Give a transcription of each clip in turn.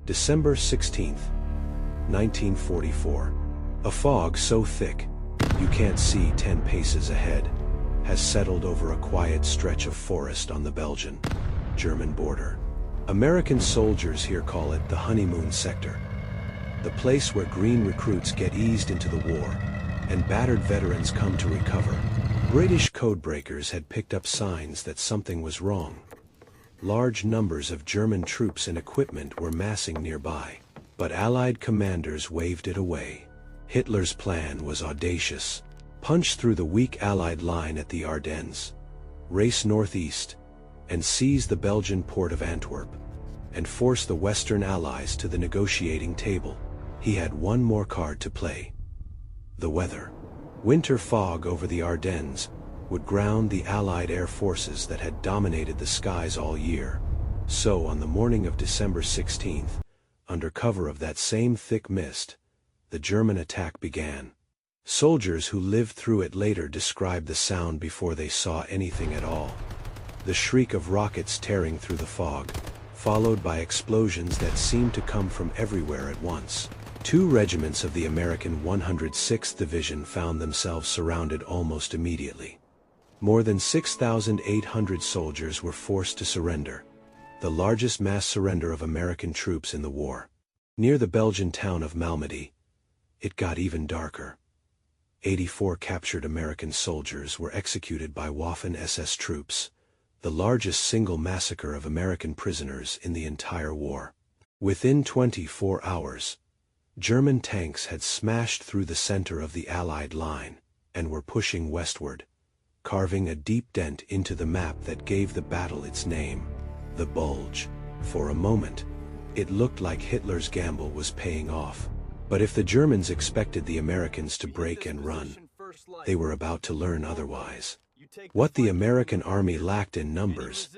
December 16, 1944. A fog so thick, you can't see 10 paces ahead, has settled over a quiet stretch of forest on the Belgian-German border. American soldiers here call it the honeymoon sector, the place where green recruits get eased into the war, and battered veterans come to recover. British codebreakers had picked up signs that something was wrong. Large numbers of German troops and equipment were massing nearby, but Allied commanders waved it away. Hitler's plan was audacious. Punch through the weak Allied line at the Ardennes, race northeast, and seize the Belgian port of Antwerp, and force the Western Allies to the negotiating table. He had one more card to play: the weather. Winter fog over the Ardennes would ground the Allied air forces that had dominated the skies all year. So on the morning of December 16th, under cover of that same thick mist, the German attack began. Soldiers who lived through it later described the sound before they saw anything at all. The shriek of rockets tearing through the fog, followed by explosions that seemed to come from everywhere at once. 2 regiments of the American 106th Division found themselves surrounded almost immediately. More than 6,800 soldiers were forced to surrender, the largest mass surrender of American troops in the war. Near the Belgian town of Malmedy, it got even darker. 84 captured American soldiers were executed by Waffen SS troops, the largest single massacre of American prisoners in the entire war. Within 24 hours, German tanks had smashed through the center of the Allied line, and were pushing westward, carving a deep dent into the map that gave the battle its name, the Bulge. For a moment, it looked like Hitler's gamble was paying off. But if the Germans expected the Americans to break and run, they were about to learn otherwise. What the American army lacked in numbers,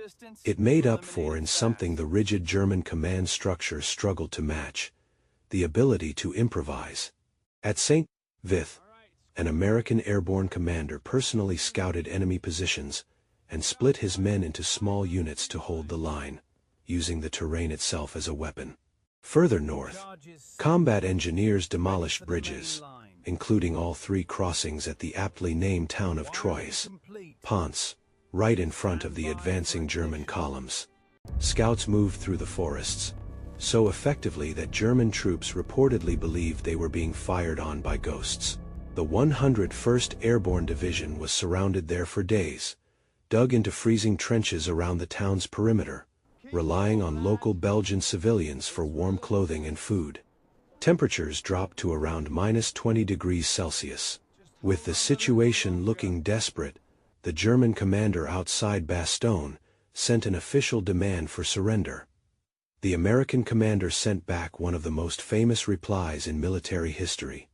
it made up for in something the rigid German command structure struggled to match: the ability to improvise. At St. Vith, an American airborne commander personally scouted enemy positions and split his men into small units to hold the line, using the terrain itself as a weapon. Further north, combat engineers demolished bridges, including all 3 crossings at the aptly named town of Troyes, Ponce, right in front of the advancing German columns. Scouts moved through the forests so effectively that German troops reportedly believed they were being fired on by ghosts. The 101st Airborne Division was surrounded there for days, dug into freezing trenches around the town's perimeter, relying on local Belgian civilians for warm clothing and food. Temperatures dropped to around -20 degrees Celsius. With the situation looking desperate, the German commander outside Bastogne sent an official demand for surrender. The American commander sent back one of the most famous replies in military history: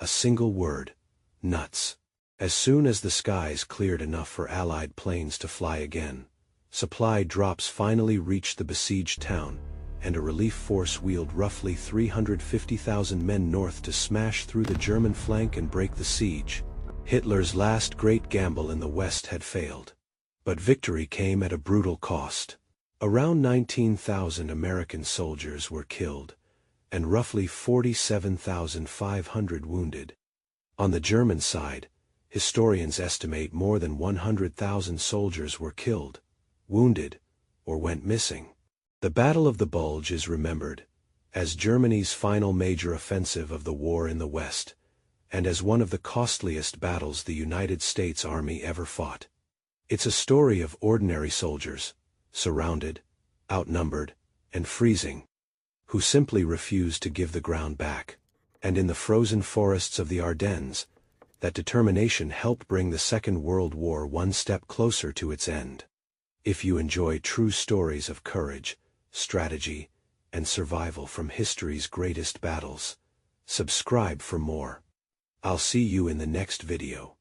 a single word: nuts. As soon as the skies cleared enough for Allied planes to fly again, supply drops finally reached the besieged town, and a relief force wheeled roughly 350,000 men north to smash through the German flank and break the siege. Hitler's last great gamble in the West had failed. But victory came at a brutal cost. Around 19,000 American soldiers were killed, and roughly 47,500 wounded. On the German side, historians estimate more than 100,000 soldiers were killed, wounded, or went missing. The Battle of the Bulge is remembered as Germany's final major offensive of the war in the West, and as one of the costliest battles the United States Army ever fought. It's a story of ordinary soldiers, surrounded, outnumbered, and freezing, who simply refused to give the ground back. And in the frozen forests of the Ardennes, that determination helped bring the Second World War one step closer to its end. If you enjoy true stories of courage, strategy, and survival from history's greatest battles, subscribe for more. I'll see you in the next video.